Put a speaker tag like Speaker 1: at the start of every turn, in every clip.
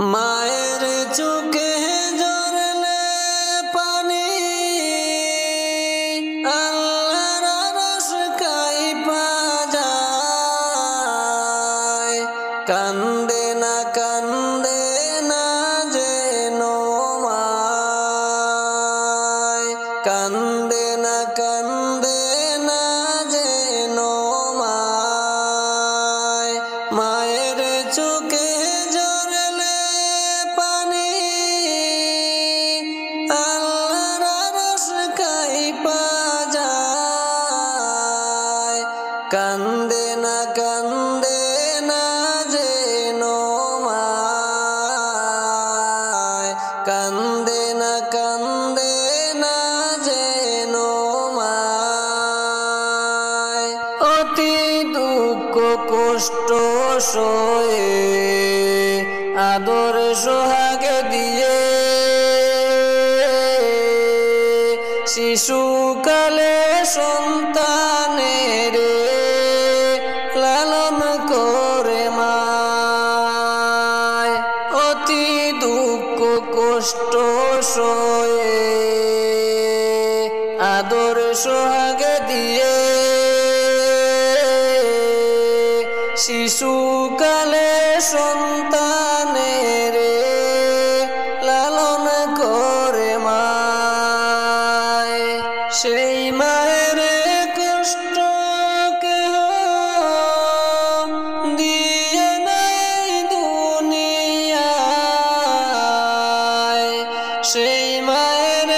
Speaker 1: মায়ের চোখে ঝরলে পানি, আল্লাহর আরশ কাঁইপা যায়। কান্দে না যেন মায়, কান্দে না যেন মায়। মায়ের চোখে ঝরলে পানি, আল্লাহর আরশ কাঁইপা যায়। কান্দে না যেন মায়, কান্দে না যেন মায়। অতি দুঃখ কষ্ট সয়ে আদর সোহাগ দিয়ে শিশুকালে সন্তানের লালন করে মায়। অতি দুঃখ কষ্ট সয়ে আদর সোহাগ দিয়ে শিশুকালে সন্তানের লালন করে মায়। সেই মায়ের কষ্ট কেহ দিয়ে নাই দুনিয়ায়। সেই মায়ের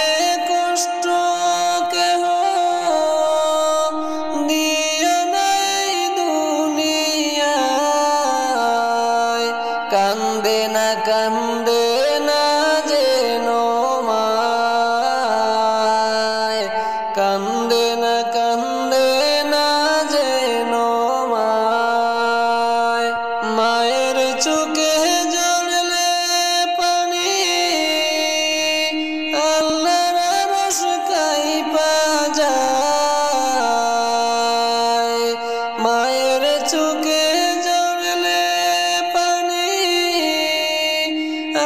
Speaker 1: কষ্ট কেহ দিয়ে নাই দুনিয়ায়। কান্দে না যেন মায়, কান্দে না যেন মায়। মায়ের চোখে ঝরলে পানি, আল্লাহর আরশ কাঁইপা যায়। মায়ের চোখে ঝরলে পানি,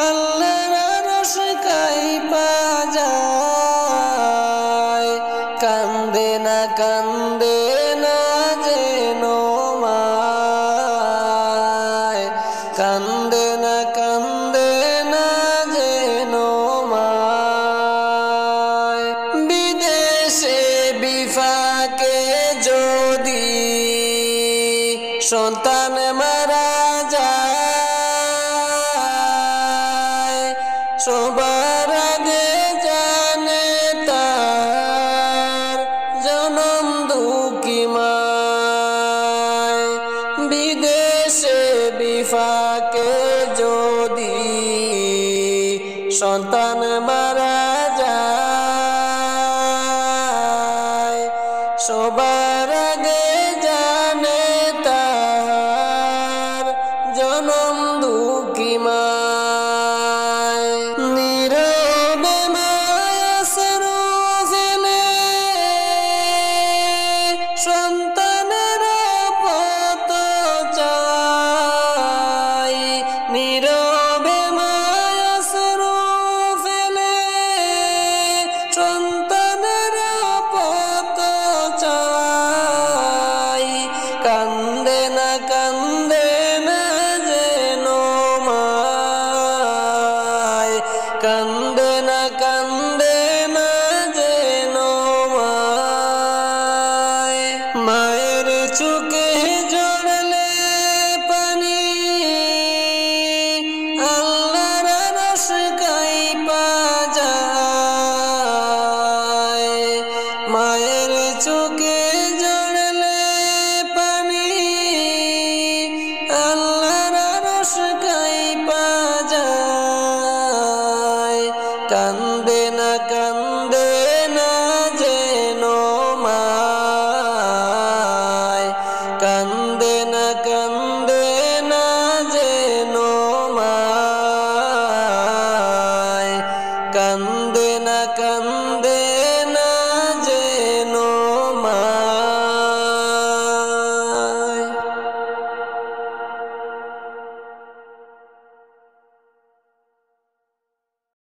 Speaker 1: আল্লাহর আরশ কাঁইপা যায়। কান্দে না যেন মায়, কান্দে না যেন মায়। বিদেশে বিফাকে যদি সন্তান মারা যায়, সবার আগে জানে তার জনম দুঃখী মায়। বিদেশে বিফাকে যদি সন্তান মারা যায়, সবার আগে জানে তার জনম দুঃখী মায়। নীরবে মায়াসরু ফেলে সন্তানের পত চাই। নীরবে মায়াসরু ফেলে সন্তানের পত চাই। কান্দে না যেন মায়, কান্দে না যেন মায়। মায়ের চোখে ঝরলে পানি, আল্লাহর আরশ কাঁইপা যায়। মায়ের চোখে ঝরলে পানি, আল্লাহর আরশ কাঁইপা যায়। কান্দে না যেন মায়, কান্দে না যেন মায়। কান্দে না